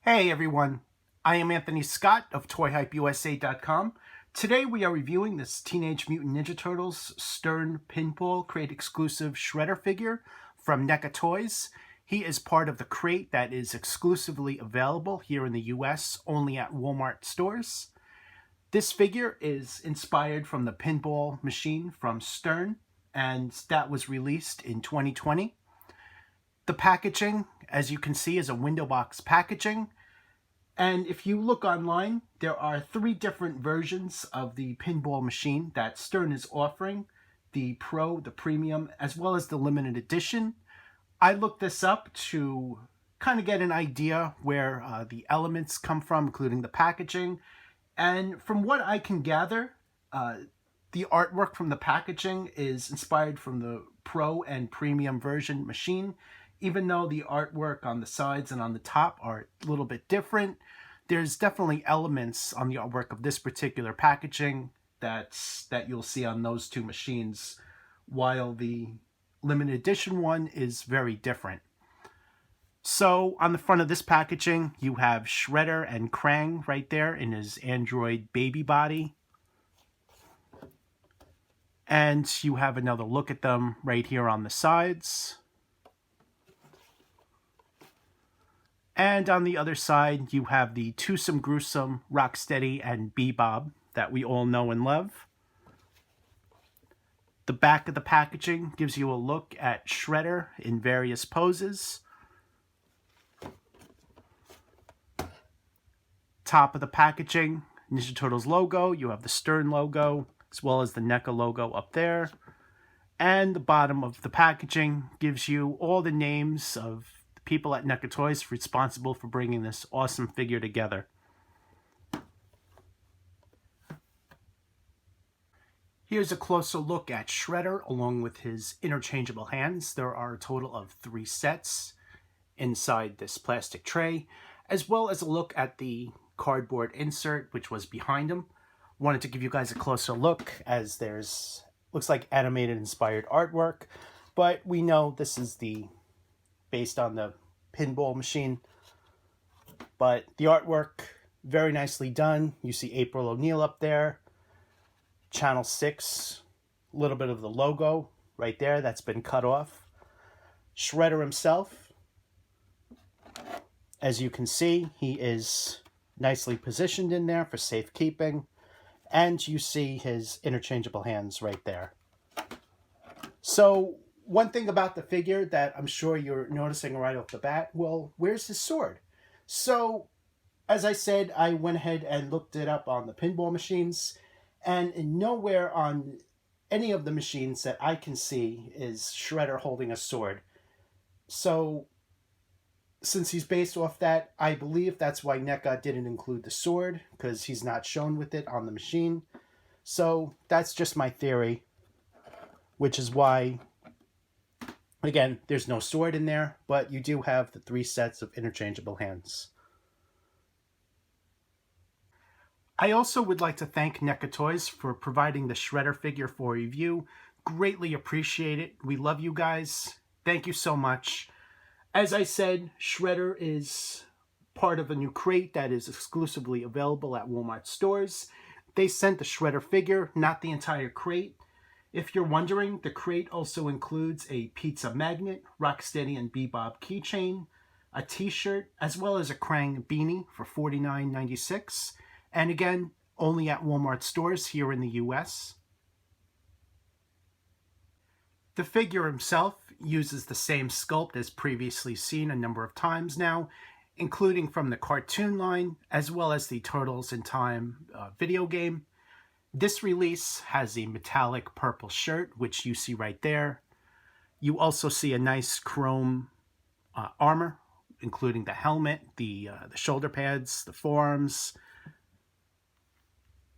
Hey everyone, I am Anthony Scott of ToyHypeUSA.com. Today we are reviewing this Teenage Mutant Ninja Turtles Stern Pinball Crate exclusive Shredder figure from NECA Toys. He is part of the crate that is exclusively available here in the US only at Wal-Mart Stores. This figure is inspired from the pinball machine from Stern, and that was released in 2020. The packaging, as you can see, is a window box packaging. And if you look online, there are 3 different versions of the pinball machine that Stern is offering. The Pro, the Premium, as well as the Limited Edition. I looked this up to kind of get an idea where the elements come from, including the packaging. And from what I can gather, the artwork from the packaging is inspired from the Pro and Premium version machine. Even though the artwork on the sides and on the top are a little bit different, there's definitely elements on the artwork of this particular packaging that you'll see on those 2 machines, while the limited edition one is very different. So on the front of this packaging, you have Shredder and Krang right there in his android baby body. And you have another look at them right here on the sides. And on the other side, you have the Twosome Gruesome, Rocksteady, and Bebop that we all know and love. The back of the packaging gives you a look at Shredder in various poses. Top of the packaging, Ninja Turtles logo. You have the Stern logo, as well as the NECA logo up there. And the bottom of the packaging gives you all the names of people at NECA Toys responsible for bringing this awesome figure together. Here's a closer look at Shredder along with his interchangeable hands. There are a total of 3 sets inside this plastic tray, as well as a look at the cardboard insert which was behind him. Wanted to give you guys a closer look as there's looks like animated inspired artwork, but we know this is based on the pinball machine. But the artwork, very nicely done. You see April O'Neil up there. Channel 6, a little bit of the logo right there that's been cut off. Shredder himself, as you can see, he is nicely positioned in there for safekeeping. And you see his interchangeable hands right there. So one thing about the figure that I'm sure you're noticing right off the bat, well, where's his sword? So, as I said, I went ahead and looked it up on the pinball machines, and nowhere on any of the machines that I can see is Shredder holding a sword. So, since he's based off that, I believe that's why NECA didn't include the sword, because he's not shown with it on the machine. So, that's just my theory, which is why, again, there's no sword in there, but you do have the 3 sets of interchangeable hands. I also would like to thank NECA Toys for providing the Shredder figure for review. Greatly appreciate it. We love you guys. Thank you so much. As I said, Shredder is part of a new crate that is exclusively available at Wal-Mart Stores. They sent the Shredder figure, not the entire crate. If you're wondering, the crate also includes a pizza magnet, Rocksteady and Bebop keychain, a t-shirt, as well as a Krang beanie for $49.96. And again, only at Wal-Mart Stores here in the US. The figure himself uses the same sculpt as previously seen a number of times now, including from the cartoon line, as well as the Turtles in Time video game. This release has a metallic purple shirt, which you see right there. You also see a nice chrome armor, including the helmet, the shoulder pads, the forearms,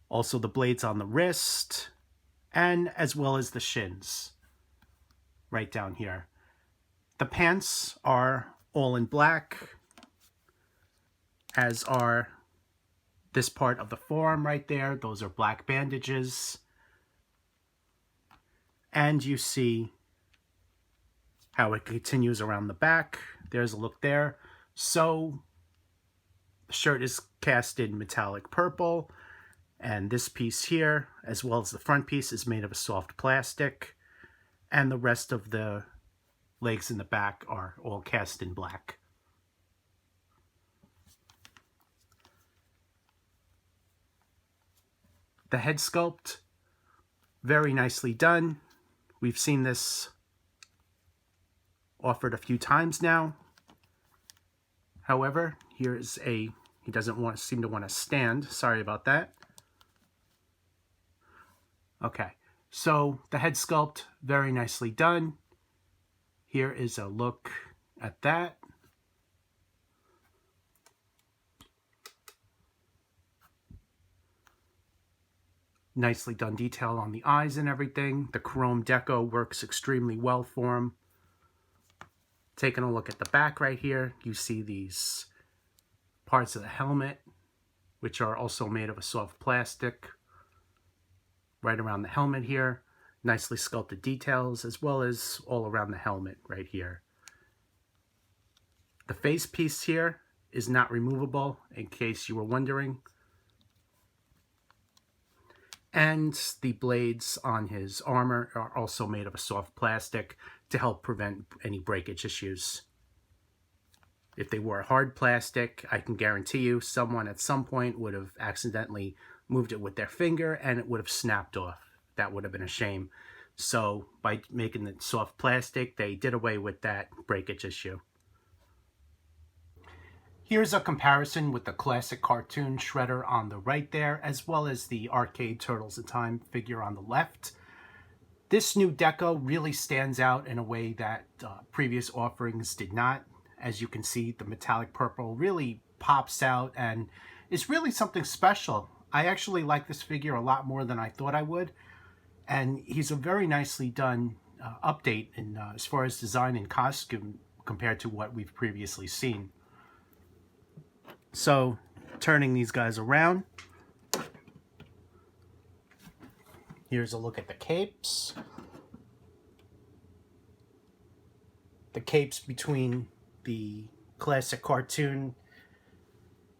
also the blades on the wrist, and as well as the shins right down here. The pants are all in black, as are this part of the forearm right there. Those are black bandages. And you see how it continues around the back. There's a look there. So shirt is cast in metallic purple, and this piece here, as well as the front piece, is made of a soft plastic, and the rest of the legs in the back are all cast in black. The head sculpt, very nicely done. We've seen this offered a few times now. However, he doesn't seem to want to stand. Sorry about that. Okay, so the head sculpt, very nicely done. Here is a look at that. Nicely done detail on the eyes and everything. The chrome deco works extremely well for him. Taking a look at the back right here, you see these parts of the helmet, which are also made of a soft plastic. Right around the helmet here, nicely sculpted details, as well as all around the helmet right here. The face piece here is not removable, in case you were wondering. And the blades on his armor are also made of a soft plastic to help prevent any breakage issues. If they were hard plastic, I can guarantee you someone at some point would have accidentally moved it with their finger and it would have snapped off. That would have been a shame. So by making it soft plastic, they did away with that breakage issue. Here's a comparison with the classic cartoon Shredder on the right there, as well as the arcade Turtles in Time figure on the left. This new deco really stands out in a way that previous offerings did not. As you can see, the metallic purple really pops out and is really something special. I actually like this figure a lot more than I thought I would, and he's a very nicely done update in as far as design and costume compared to what we've previously seen. So, turning these guys around, here's a look at the capes. The capes between the classic cartoon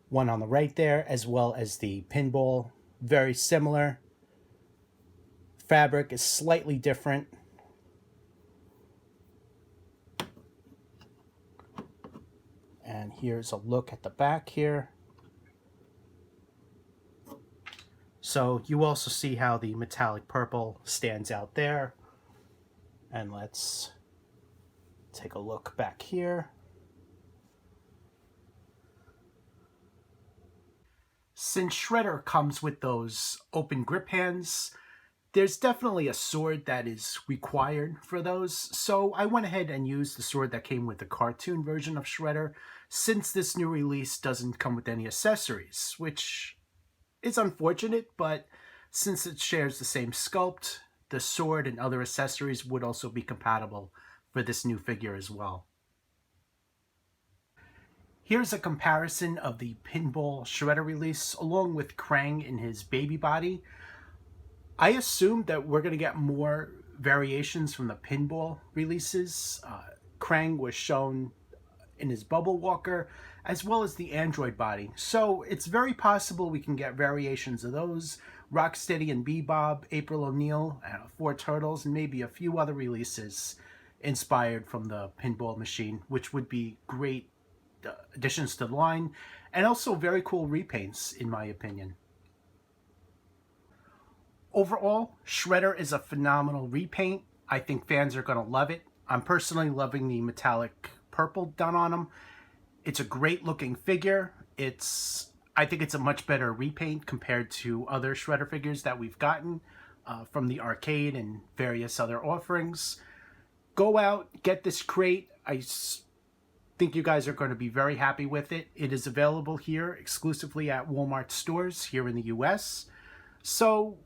one on the right there, as well as the pinball, very similar. Fabric is slightly different. And here's a look at the back here. So you also see how the metallic purple stands out there. And let's take a look back here. Since Shredder comes with those open grip hands, there's definitely a sword that is required for those. So I went ahead and used the sword that came with the cartoon version of Shredder, since this new release doesn't come with any accessories, which is unfortunate, but since it shares the same sculpt, the sword and other accessories would also be compatible for this new figure as well. Here's a comparison of the Pinball Shredder release along with Krang in his baby body. I assumed that we're going to get more variations from the Pinball releases. Krang was shown in his Bubble Walker, as well as the Android body. So it's very possible we can get variations of those. Rocksteady and Bebop, April O'Neil, 4 Turtles, and maybe a few other releases inspired from the pinball machine, which would be great additions to the line, and also very cool repaints, in my opinion. Overall, Shredder is a phenomenal repaint. I think fans are going to love it. I'm personally loving the metallic purple done on him. It's a great looking figure. I think it's a much better repaint compared to other Shredder figures that we've gotten from the arcade and various other offerings. Go out, get this crate. I think you guys are going to be very happy with it. It is available here exclusively at Wal-Mart Stores here in the US. So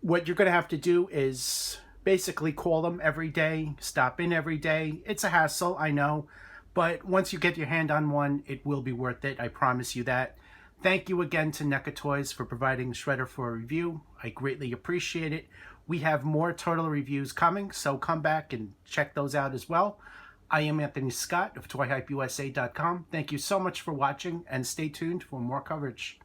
what you're going to have to do is basically call them every day, stop in every day. It's a hassle, I know, but once you get your hand on one, it will be worth it. I promise you that. Thank you again to NECA Toys for providing Shredder for a review. I greatly appreciate it. We have more Turtle reviews coming, so come back and check those out as well. I am Anthony Scott of ToyHypeUSA.com. Thank you so much for watching, and stay tuned for more coverage.